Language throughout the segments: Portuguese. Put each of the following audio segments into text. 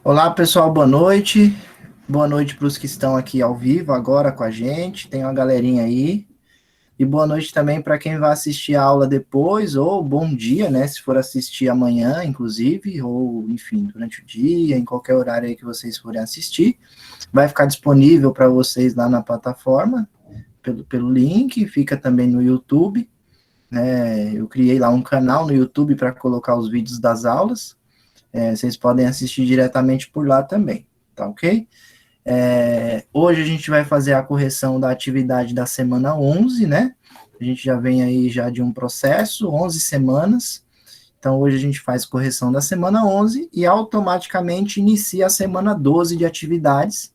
Olá, pessoal, boa noite. Boa noite para os que estão aqui ao vivo agora com a gente. Tem uma galerinha aí. E boa noite também para quem vai assistir a aula depois, ou bom dia, né? Se for assistir amanhã, inclusive, ou enfim, durante o dia, em qualquer horário aí que vocês forem assistir. Vai ficar disponível para vocês lá na plataforma, pelo link, fica também no YouTube. Né? Eu criei lá um canal no YouTube para colocar os vídeos das aulas. Vocês podem assistir diretamente por lá também, tá ok? Hoje a gente vai fazer a correção da atividade da semana 11, né? A gente já vem aí já de um processo, 11 semanas. Então, hoje a gente faz correção da semana 11 e automaticamente inicia a semana 12 de atividades,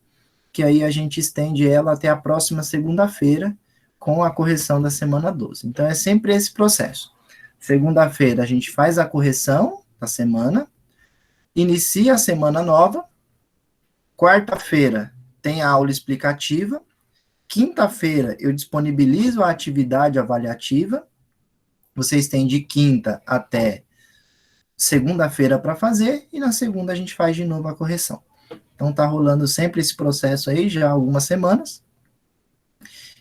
que aí a gente estende ela até a próxima segunda-feira com a correção da semana 12. Então, é sempre esse processo. Segunda-feira a gente faz a correção da semana, inicia a semana nova, quarta-feira tem a aula explicativa, quinta-feira eu disponibilizo a atividade avaliativa, vocês têm de quinta até segunda-feira para fazer, e na segunda a gente faz de novo a correção. Então tá rolando sempre esse processo aí, já há algumas semanas.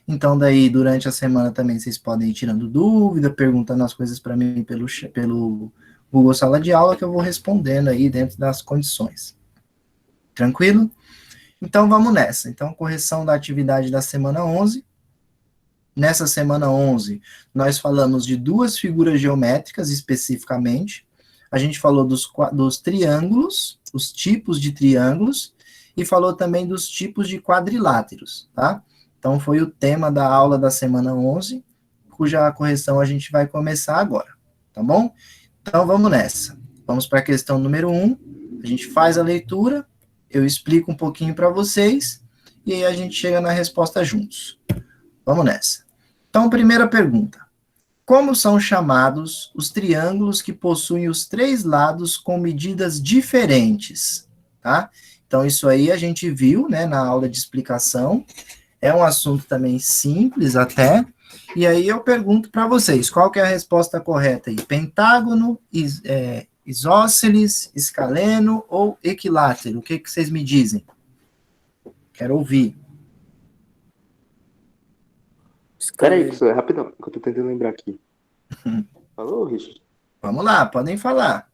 Então daí, durante a semana também vocês podem ir tirando dúvida, perguntando as coisas para mim pelo Google Sala de Aula, que eu vou respondendo aí dentro das condições. Tranquilo? Então, vamos nessa. Então, correção da atividade da semana 11. Nessa semana 11, nós falamos de duas figuras geométricas, especificamente. A gente falou dos triângulos, os tipos de triângulos, e falou também dos tipos de quadriláteros, tá? Então, foi o tema da aula da semana 11, cuja correção a gente vai começar agora, tá bom? Então, vamos nessa. Vamos para a questão número 1. A gente faz a leitura, eu explico um pouquinho para vocês, e aí a gente chega na resposta juntos. Vamos nessa. Então, primeira pergunta. Como são chamados os triângulos que possuem os três lados com medidas diferentes? Tá? Então, isso aí a gente viu, né, na aula de explicação. É um assunto também simples até. E aí eu pergunto para vocês, qual que é a resposta correta aí? Pentágono, isósceles, escaleno ou equilátero? O que vocês me dizem? Quero ouvir. Espera aí, professor, é rapidão, que eu tô tentando lembrar aqui. Falou, Richard? Vamos lá, podem falar.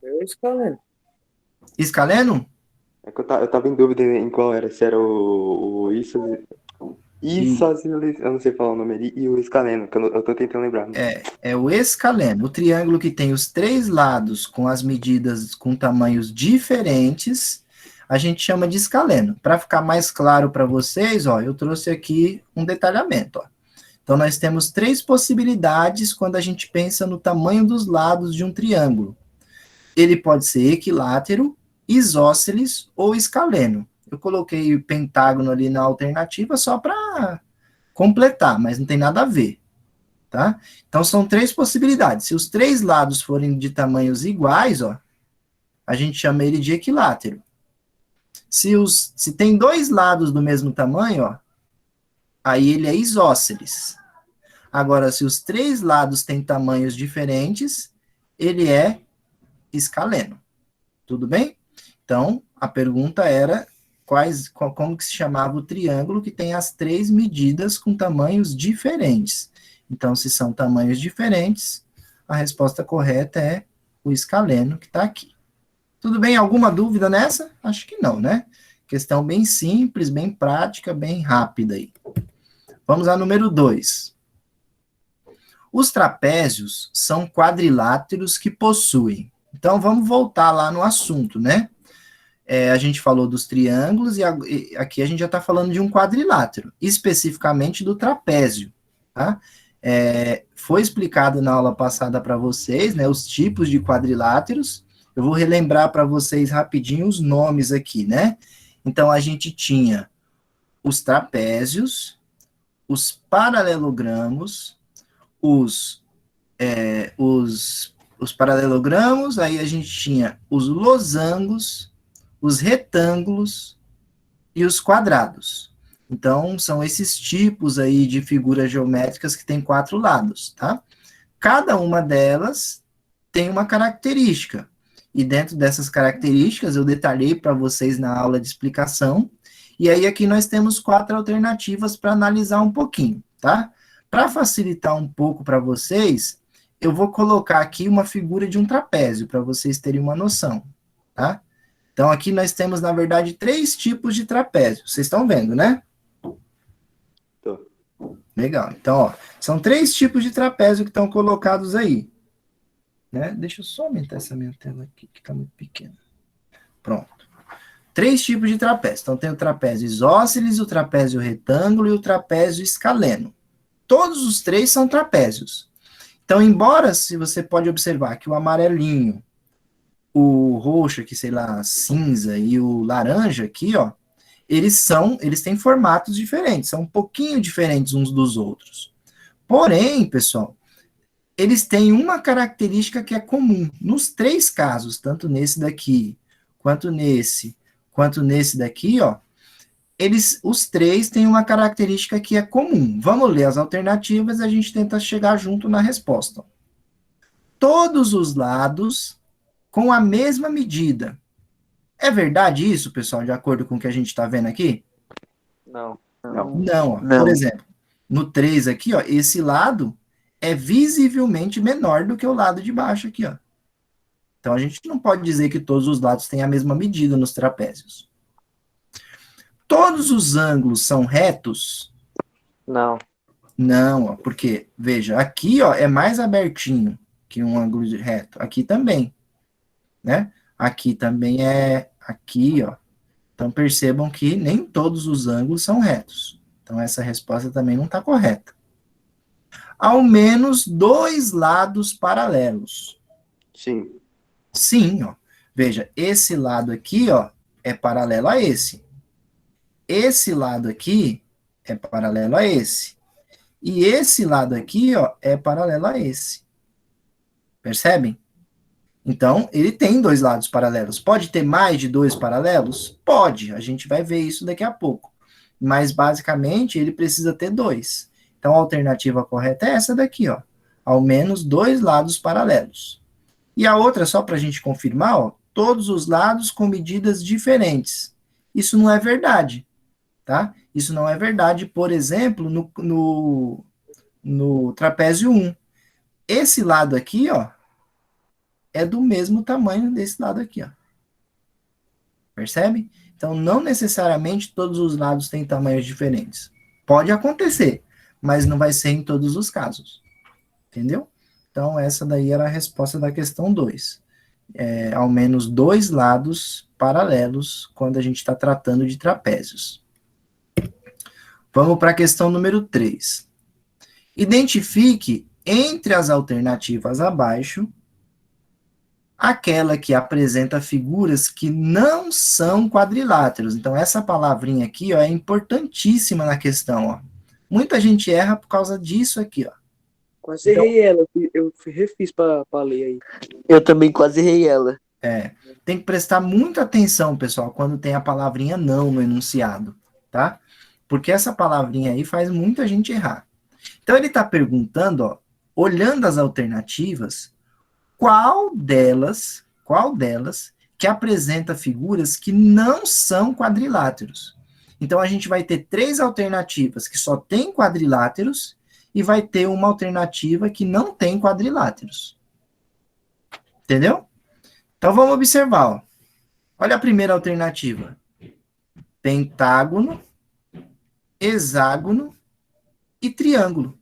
Eu escaleno. Escaleno? É que eu tava em dúvida em qual era, se era E eu não sei falar o nome ali, e o escaleno, que eu tô tentando lembrar. é o escaleno, o triângulo que tem os três lados com as medidas com tamanhos diferentes, a gente chama de escaleno. Para ficar mais claro para vocês, ó, eu trouxe aqui um detalhamento, ó. Então, nós temos três possibilidades quando a gente pensa no tamanho dos lados de um triângulo. Ele pode ser equilátero, isósceles ou escaleno. Eu coloquei o pentágono ali na alternativa só para completar, mas não tem nada a ver, tá? Então, são três possibilidades. Se os três lados forem de tamanhos iguais, ó, a gente chama ele de equilátero. Se tem dois lados do mesmo tamanho, ó, aí ele é isósceles. Agora, se os três lados têm tamanhos diferentes, ele é escaleno. Tudo bem? Então, a pergunta era como que se chamava o triângulo que tem as três medidas com tamanhos diferentes. Então, se são tamanhos diferentes, a resposta correta é o escaleno que está aqui. Tudo bem? Alguma dúvida nessa? Acho que não, né? Questão bem simples, bem prática, bem rápida aí. Vamos à número 2. Os trapézios são quadriláteros que possuem. Então, vamos voltar lá no assunto, né? A gente falou dos triângulos e aqui a gente já está falando de um quadrilátero, especificamente do trapézio, tá? Foi explicado na aula passada para vocês, né, os tipos de quadriláteros. Eu vou relembrar para vocês rapidinho os nomes aqui, né? Então, a gente tinha os trapézios, os paralelogramos, os paralelogramos, aí a gente tinha os losangos, os retângulos e os quadrados. Então, são esses tipos aí de figuras geométricas que tem quatro lados, tá? Cada uma delas tem uma característica. E dentro dessas características, eu detalhei para vocês na aula de explicação. E aí aqui nós temos 4 alternativas para analisar um pouquinho, tá? Para facilitar um pouco para vocês, eu vou colocar aqui uma figura de um trapézio, para vocês terem uma noção, tá? Então, aqui nós temos, na verdade, 3 tipos de trapézio. Vocês estão vendo, né? Tô. Legal. Então, ó, são 3 tipos de trapézio que estão colocados aí. Né? Deixa eu só aumentar essa minha tela aqui, que está muito pequena. Pronto. 3 tipos de trapézio. Então, tem o trapézio isósceles, o trapézio retângulo e o trapézio escaleno. Todos os 3 são trapézios. Então, embora, se você pode observar que o amarelinho, o roxo aqui, sei lá, cinza e o laranja aqui, ó, eles têm formatos diferentes, são um pouquinho diferentes uns dos outros. Porém, pessoal, eles têm uma característica que é comum. Nos 3 casos, tanto nesse daqui, quanto nesse daqui, ó, os 3 têm uma característica que é comum. Vamos ler as alternativas e a gente tenta chegar junto na resposta. Todos os lados com a mesma medida. É verdade isso, pessoal, de acordo com o que a gente está vendo aqui? Não. Não, ó. Por exemplo, no 3 aqui, ó, esse lado é visivelmente menor do que o lado de baixo aqui, ó. Então, a gente não pode dizer que todos os lados têm a mesma medida nos trapézios. Todos os ângulos são retos? Não. Não, ó, porque, veja, aqui, ó, é mais abertinho que um ângulo reto. Aqui também, né? Aqui também é aqui, ó. Então, percebam que nem todos os ângulos são retos. Então, essa resposta também não está correta. Ao menos 2 lados paralelos. Sim. Sim, ó. Veja, esse lado aqui, ó, é paralelo a esse. Esse lado aqui é paralelo a esse. E esse lado aqui, ó, é paralelo a esse. Percebem? Então, ele tem 2 lados paralelos. Pode ter mais de 2 paralelos? Pode. A gente vai ver isso daqui a pouco. Mas, basicamente, ele precisa ter 2. Então, a alternativa correta é essa daqui, ó. Ao menos 2 lados paralelos. E a outra, só para a gente confirmar, ó, todos os lados com medidas diferentes. Isso não é verdade, tá? Isso não é verdade, por exemplo, no trapézio 1. Esse lado aqui, ó, é do mesmo tamanho desse lado aqui, ó. Percebe? Então, não necessariamente todos os lados têm tamanhos diferentes. Pode acontecer, mas não vai ser em todos os casos. Entendeu? Então, essa daí era a resposta da questão 2. Ao menos 2 lados paralelos quando a gente está tratando de trapézios. Vamos para a questão número 3. Identifique entre as alternativas abaixo aquela que apresenta figuras que não são quadriláteros. Então, essa palavrinha aqui, ó, é importantíssima na questão, ó. Muita gente erra por causa disso aqui, ó. Quase errei ela. Eu refiz pra ler aí. Eu também quase errei ela. Tem que prestar muita atenção, pessoal, quando tem a palavrinha não no enunciado, tá? Porque essa palavrinha aí faz muita gente errar. Então, ele está perguntando, ó, olhando as alternativas, qual delas que apresenta figuras que não são quadriláteros. Então, a gente vai ter 3 alternativas que só tem quadriláteros e vai ter uma alternativa que não tem quadriláteros. Entendeu? Então, vamos observar. Ó. Olha a primeira alternativa. Pentágono, hexágono e triângulo.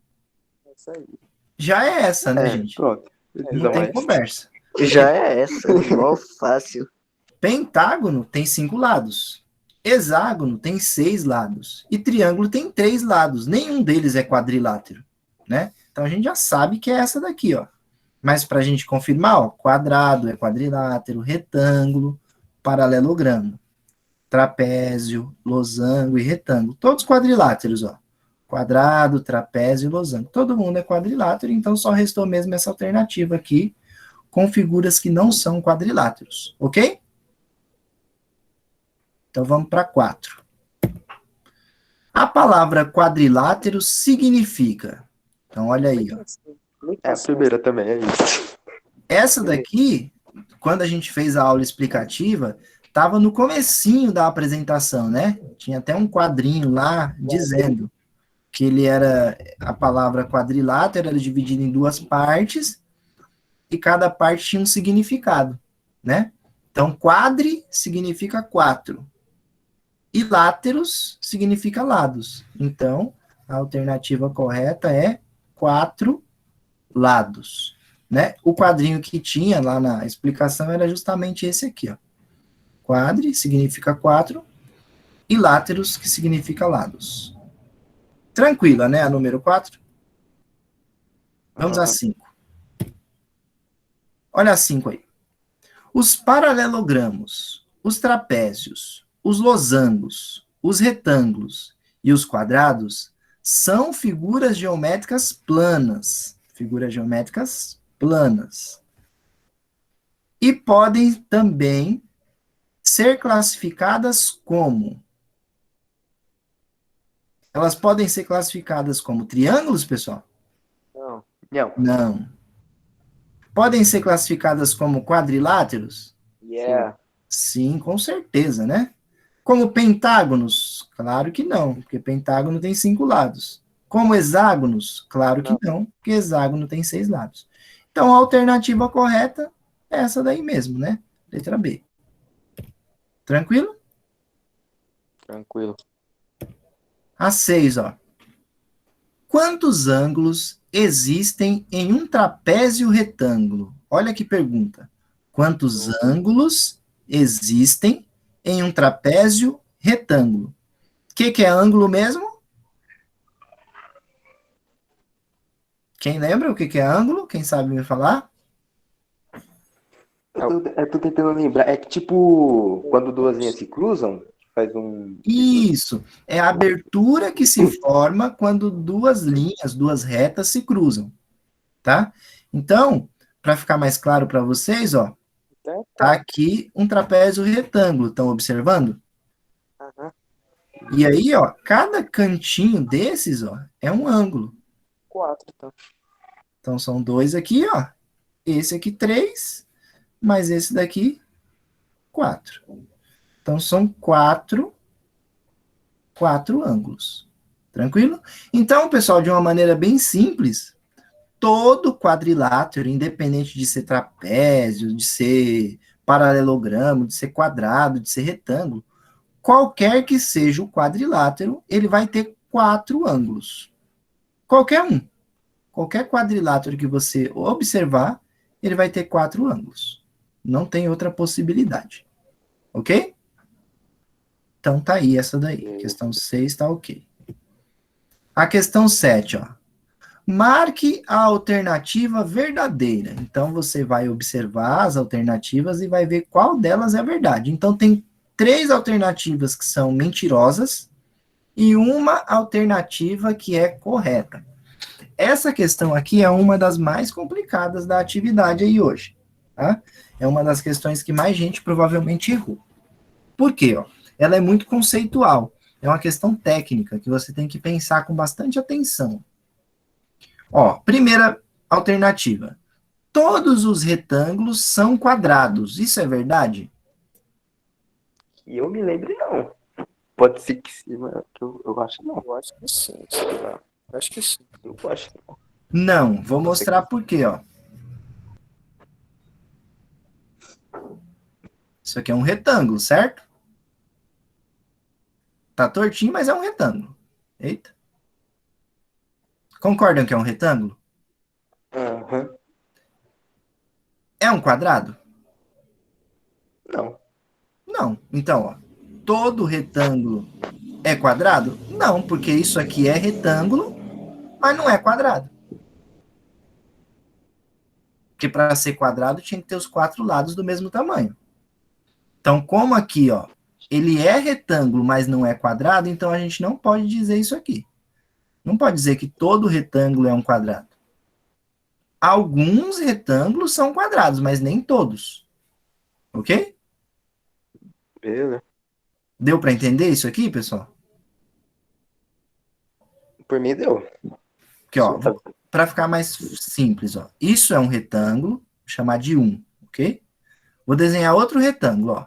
Já é essa, né, gente? Pronto. Não tem conversa. Já é essa, igual fácil. Pentágono tem 5 lados. Hexágono tem 6 lados. E triângulo tem 3 lados. Nenhum deles é quadrilátero, né? Então a gente já sabe que é essa daqui, ó. Mas para a gente confirmar, ó, quadrado é quadrilátero, retângulo, paralelogramo, trapézio, losango e retângulo. Todos quadriláteros, ó. Quadrado, trapézio e losango. Todo mundo é quadrilátero, então só restou mesmo essa alternativa aqui, com figuras que não são quadriláteros, ok? Então vamos para 4. A palavra quadrilátero significa... Então olha aí, ó. É a primeira também, é isso. Essa daqui, quando a gente fez a aula explicativa, estava no comecinho da apresentação, né? Tinha até um quadrinho lá dizendo que ele era, a palavra quadrilátero era dividida em duas partes, e cada parte tinha um significado, né? Então, quadri significa quatro, e láteros significa lados. Então, a alternativa correta é quatro lados, né? O quadrinho que tinha lá na explicação era justamente esse aqui, ó. Quadri significa quatro, e láteros, que significa lados. Tranquila, né? A número 4. Vamos a 5. Olha a 5 aí. Os paralelogramos, os trapézios, os losangos, os retângulos e os quadrados são figuras geométricas planas. Figuras geométricas planas. E podem também ser classificadas como... Elas podem ser classificadas como triângulos, pessoal? Não. Não. Não. Podem ser classificadas como quadriláteros? Yeah. Sim, com certeza, né? Como pentágonos? Claro que não, porque pentágono tem 5 lados. Como hexágonos? Claro que não, porque hexágono tem 6 lados. Então, a alternativa correta é essa daí mesmo, né? Letra B. Tranquilo? Tranquilo. A 6, ó. Quantos ângulos existem em um trapézio retângulo? Olha que pergunta. Quantos ângulos existem em um trapézio retângulo? O que é ângulo mesmo? Quem lembra o que é ângulo? Quem sabe me falar? Eu tô tentando lembrar. É que tipo, quando duas linhas se cruzam, faz um. Isso. É a abertura que se forma quando duas linhas, duas retas se cruzam. Tá? Então, para ficar mais claro para vocês, ó, tá aqui um trapézio retângulo. Estão observando? E aí, ó, cada cantinho desses, ó, é um ângulo. 4, então. Então, são 2 aqui, ó. Esse aqui, 3. Mais esse daqui, 4. Então, são 4 ângulos. Tranquilo? Então, pessoal, de uma maneira bem simples, todo quadrilátero, independente de ser trapézio, de ser paralelogramo, de ser quadrado, de ser retângulo, qualquer que seja o quadrilátero, ele vai ter 4 ângulos. Qualquer um. Qualquer quadrilátero que você observar, ele vai ter 4 ângulos. Não tem outra possibilidade. Ok? Então tá aí essa daí. Questão 6 tá ok. A questão 7, ó. Marque a alternativa verdadeira. Então, você vai observar as alternativas e vai ver qual delas é verdade. Então, tem 3 alternativas que são mentirosas e uma alternativa que é correta. Essa questão aqui é uma das mais complicadas da atividade aí hoje. Tá? É uma das questões que mais gente provavelmente errou. Por quê? Ó? Ela é muito conceitual. É uma questão técnica que você tem que pensar com bastante atenção. Ó, primeira alternativa. Todos os retângulos são quadrados. Isso é verdade? Que eu me lembro, não. Pode ser que sim, mas eu acho que não. Eu acho que sim, sei lá. Eu acho que sim. Eu acho que não. Não. Vou mostrar por quê, ó. Isso aqui é um retângulo, certo? Tá tortinho, mas é um retângulo. Eita. Concordam que é um retângulo? Aham. É um quadrado? Não. Não. Então, ó, todo retângulo é quadrado? Não, porque isso aqui é retângulo, mas não é quadrado. Porque para ser quadrado tinha que ter os 4 lados do mesmo tamanho. Então, como aqui, ó, ele é retângulo, mas não é quadrado, então a gente não pode dizer isso aqui. Não pode dizer que todo retângulo é um quadrado. Alguns retângulos são quadrados, mas nem todos. Ok? Beleza. Deu para entender isso aqui, pessoal? Por mim deu. Aqui, ó, para ficar mais simples, ó. Isso é um retângulo, vou chamar de 1, ok? Vou desenhar outro retângulo, ó.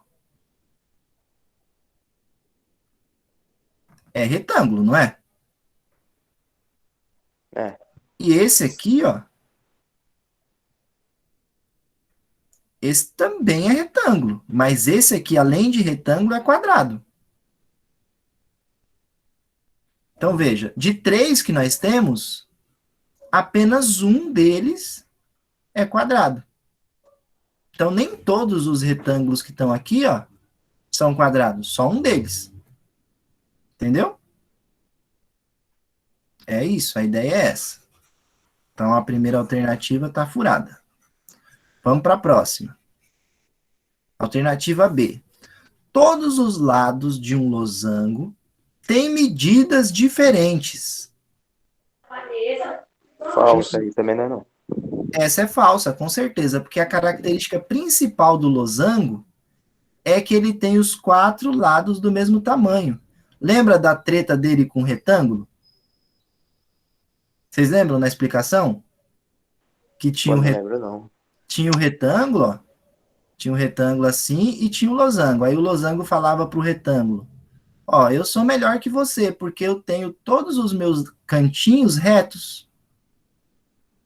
É retângulo, não é? É. E esse aqui, ó. Esse também é retângulo. Mas esse aqui, além de retângulo, é quadrado. Então, veja. De 3 que nós temos, apenas um deles é quadrado. Então, nem todos os retângulos que estão aqui, ó, são quadrados. Só um deles. Entendeu? É isso. A ideia é essa. Então, a primeira alternativa está furada. Vamos para a próxima. Alternativa B. Todos os lados de um losango têm medidas diferentes. Falsa aí também não é não. Essa é falsa, com certeza, porque a característica principal do losango é que ele tem os 4 lados do mesmo tamanho. Lembra da treta dele com o retângulo? Vocês lembram na explicação? Que tinha Pô, o não lembro não. tinha o retângulo, ó. Tinha um retângulo assim e tinha o losango. Aí o losango falava para o retângulo: ó, eu sou melhor que você, porque eu tenho todos os meus cantinhos retos.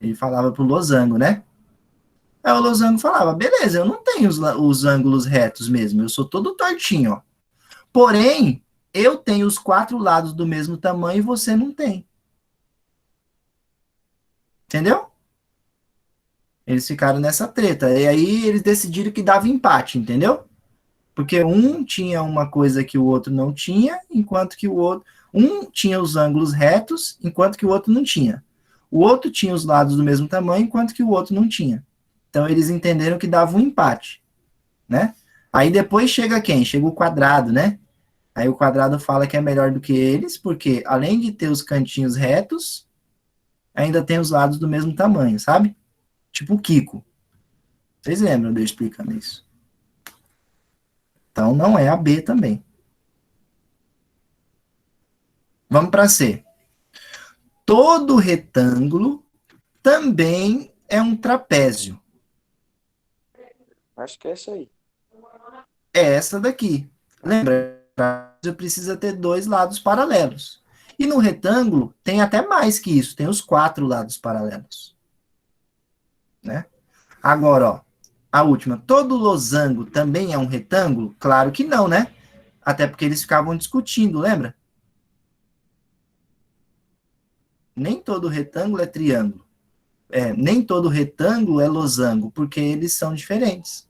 Ele falava para o losango, né? Aí o losango falava: beleza, eu não tenho os ângulos retos mesmo, eu sou todo tortinho, ó. Porém, eu tenho os 4 lados do mesmo tamanho e você não tem. Entendeu? Eles ficaram nessa treta. E aí eles decidiram que dava empate, entendeu? Porque um tinha uma coisa que o outro não tinha, enquanto que o outro. Um tinha os ângulos retos, enquanto que o outro não tinha. O outro tinha os lados do mesmo tamanho, enquanto que o outro não tinha. Então eles entenderam que dava um empate, né? Aí depois chega quem? Chega o quadrado, né? Aí o quadrado fala que é melhor do que eles, porque além de ter os cantinhos retos, ainda tem os lados do mesmo tamanho, sabe? Tipo o Kiko. Vocês lembram de eu explicando isso? Então não é a B também. Vamos para C. Todo retângulo também é um trapézio. Acho que é isso aí. É essa daqui. Lembra? O trapézio precisa ter 2 lados paralelos. E no retângulo tem até mais que isso. Tem os 4 lados paralelos. Né? Agora, ó. A última. Todo losango também é um retângulo? Claro que não, né? Até porque eles ficavam discutindo, lembra? Nem todo retângulo é triângulo. Nem todo retângulo é losango, porque eles são diferentes.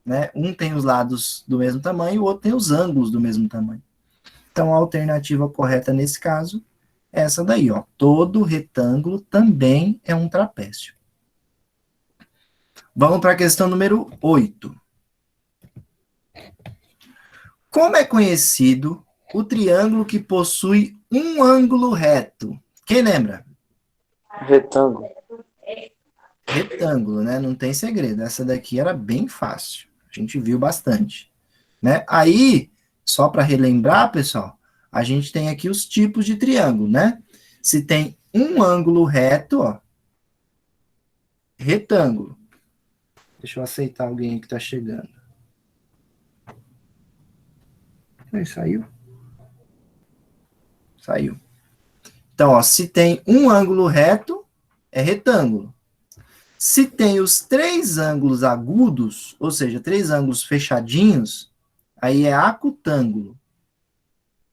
Né? Um tem os lados do mesmo tamanho, o outro tem os ângulos do mesmo tamanho. Então, a alternativa correta nesse caso é essa daí, ó. Todo retângulo também é um trapézio. Vamos para a questão número 8. Como é conhecido o triângulo que possui um ângulo reto? Quem lembra? Retângulo. Retângulo, né? Não tem segredo. Essa daqui era bem fácil. A gente viu bastante. Né? Aí, só para relembrar, pessoal, a gente tem aqui os tipos de triângulo, né? Se tem um ângulo reto, ó, retângulo. Deixa eu aceitar alguém que está chegando. Saiu? Saiu. Então, ó, se tem um ângulo reto, é retângulo. Se tem os 3 ângulos agudos, ou seja, 3 ângulos fechadinhos, aí é acutângulo.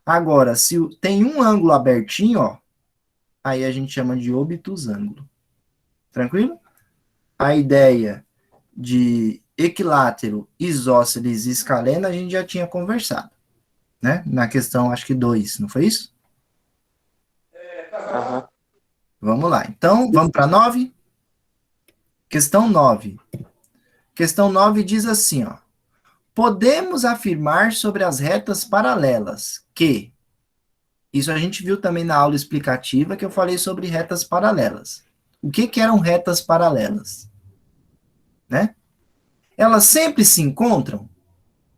Agora, se tem um ângulo abertinho, ó, aí a gente chama de obtusângulo. Tranquilo? A ideia de equilátero, isósceles e escaleno a gente já tinha conversado, né? Na questão, acho que 2, não foi isso? Aham. Vamos lá. Então, vamos para 9? Questão 9. Questão 9 diz assim, ó. Podemos afirmar sobre as retas paralelas que... Isso a gente viu também na aula explicativa que eu falei sobre retas paralelas. O que eram retas paralelas? Né? Elas sempre se encontram?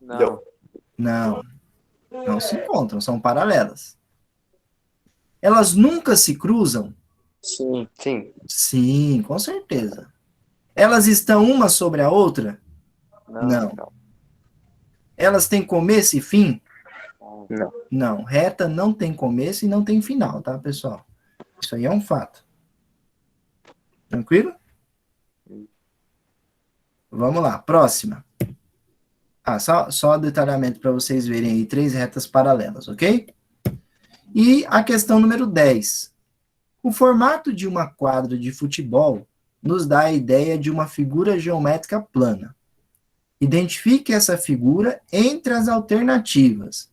Não. Não. Não se encontram, são paralelas. Elas nunca se cruzam? Sim. Sim. Sim, com certeza. Elas estão uma sobre a outra? Não. Elas têm começo e fim? Não. Não. Reta não tem começo e não tem final, tá, pessoal? Isso aí é um fato. Tranquilo? Vamos lá, próxima. Só detalhamento para vocês verem aí 3 retas paralelas, ok? E a questão número 10. O formato de uma quadra de futebol nos dá a ideia de uma figura geométrica plana. Identifique essa figura entre as alternativas.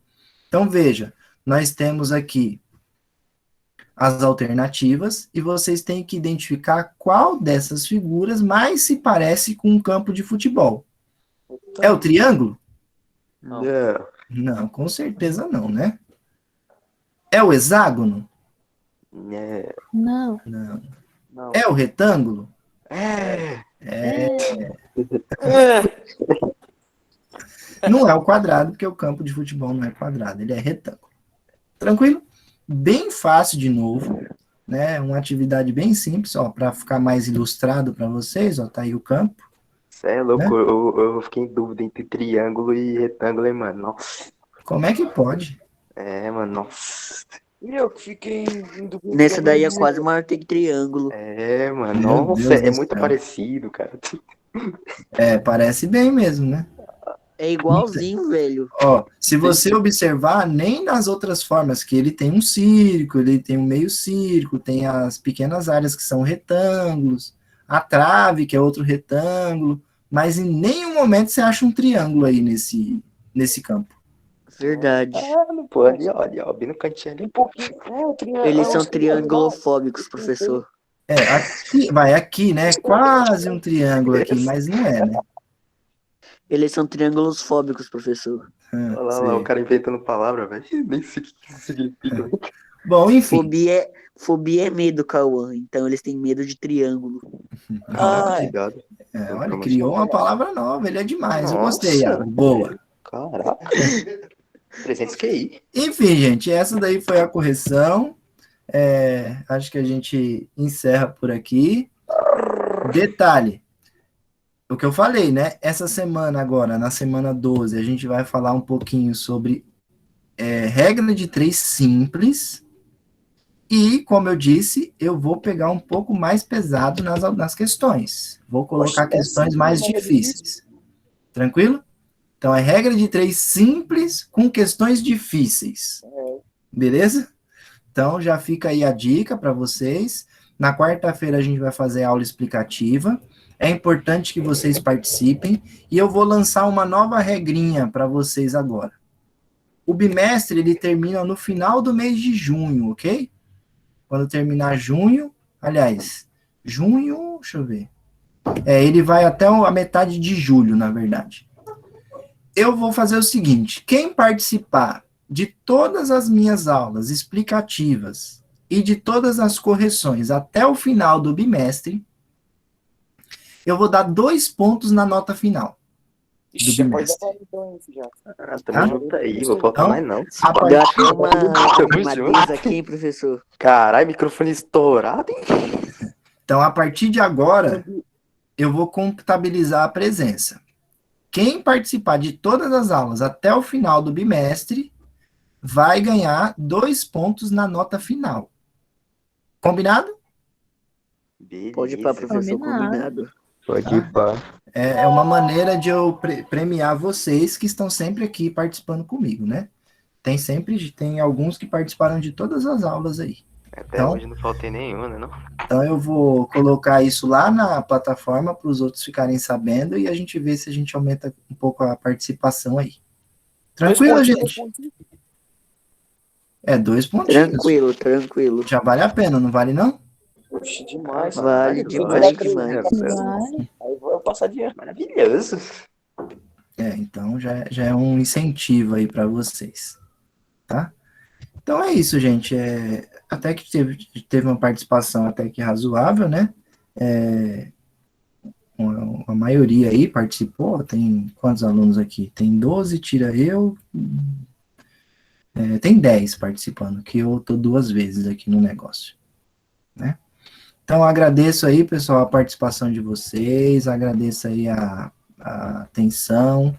Então, veja, nós temos aqui as alternativas e vocês têm que identificar qual dessas figuras mais se parece com um campo de futebol. É o triângulo? Não. Não, com certeza não, né? É o hexágono? É. Não. Não. Não. É o retângulo? É. Não é o quadrado, porque o campo de futebol não é quadrado, ele é retângulo. Tranquilo? Bem fácil de novo, né? Uma atividade bem simples, ó, para ficar mais ilustrado para vocês, ó, tá aí o campo. Você é louco, Né? eu fiquei em dúvida entre triângulo e retângulo, hein, mano. Nossa. Como é que pode? É, mano, nossa. Eu que fiquei em dúvida. Nessa daí é quase maior que triângulo. É, mano, Meu nossa, Deus é do muito céu. parecido, cara. É, parece bem mesmo, né? É igualzinho, velho. Ó, se você observar, nem nas outras formas, que ele tem um círculo, ele tem um meio círculo, tem as pequenas áreas que são retângulos, a trave, que é outro retângulo, mas em nenhum momento você acha um triângulo aí nesse campo. Verdade. Pô, ali, ó, bem no cantinho ali. Um pouquinho. Eles são triangulofóbicos, professor. Aqui, né? Quase um triângulo aqui, mas não é, né? Eles são triângulos fóbicos, professor. Olha lá, Sei. o cara inventando palavra, velho. Nem sei o que isso significa. Bom, enfim. Fobia é medo, Cauã. Então eles têm medo de triângulo. Obrigado. Olha, criou uma palavra nova, ele é demais. Eu gostei, Nossa. Iago. Boa. Caraca. 300 QI. Enfim, gente, essa daí foi a correção. Acho que a gente encerra por aqui. Detalhe, o que eu falei, né? Essa semana agora, na semana 12, a gente vai falar um pouquinho sobre regra de 3 simples. E, como eu disse, eu vou pegar um pouco mais pesado nas questões. Vou colocar questões mais difíceis. Tranquilo? Então, é regra de 3 simples com questões difíceis. Beleza? Então, já fica aí a dica para vocês. Na quarta-feira, a gente vai fazer aula explicativa. É importante que vocês participem. E eu vou lançar uma nova regrinha para vocês agora. O bimestre, ele termina no final do mês de junho, ok? Quando terminar junho, deixa eu ver. Ele vai até a metade de julho, na verdade. Eu vou fazer o seguinte, quem participar de todas as minhas aulas explicativas e de todas as correções até o final do bimestre, eu vou dar 2 pontos na nota final. Ixi, Do pode bimestre. dar então, já. Tamo junto aí, vou faltar mais não. A Deu partir, até uma junto. brisa aqui, hein, professor? Caralho, microfone estourado, hein? então, a partir de agora, eu vou contabilizar a presença. Quem participar de todas as aulas até o final do bimestre vai ganhar 2 pontos na nota final. Combinado? Beleza. Pode ir pra professor, Combinado. combinado. Pode ir pra. É uma maneira de eu premiar vocês que estão sempre aqui participando comigo, né? Tem alguns que participaram de todas as aulas aí. Até Então- hoje não faltei nenhuma, né? Não? Então eu vou colocar isso lá na plataforma para os outros ficarem sabendo e a gente vê se a gente aumenta um pouco a participação aí. Tranquilo, gente? 2 pontinhos. Tranquilo. Já vale a pena, não vale não? Oxe, demais. Vale Caralho, demais. Vai. Aí vou passar de ano. Maravilhoso. Então já é um incentivo aí para vocês, tá? Então é isso, gente. Até que teve uma participação até que razoável, né? A maioria aí participou. Tem quantos alunos aqui? Tem 12, tira eu. Tem 10 participando, que eu tô 2 vezes aqui no negócio, né? Então, agradeço aí, pessoal, a participação de vocês, agradeço aí a atenção,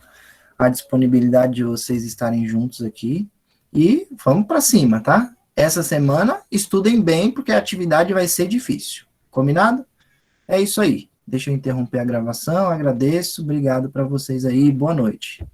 a disponibilidade de vocês estarem juntos aqui. E vamos para cima, tá? Essa semana, estudem bem, porque a atividade vai ser difícil. Combinado? É isso aí. Deixa eu interromper a gravação, agradeço, obrigado para vocês aí, boa noite.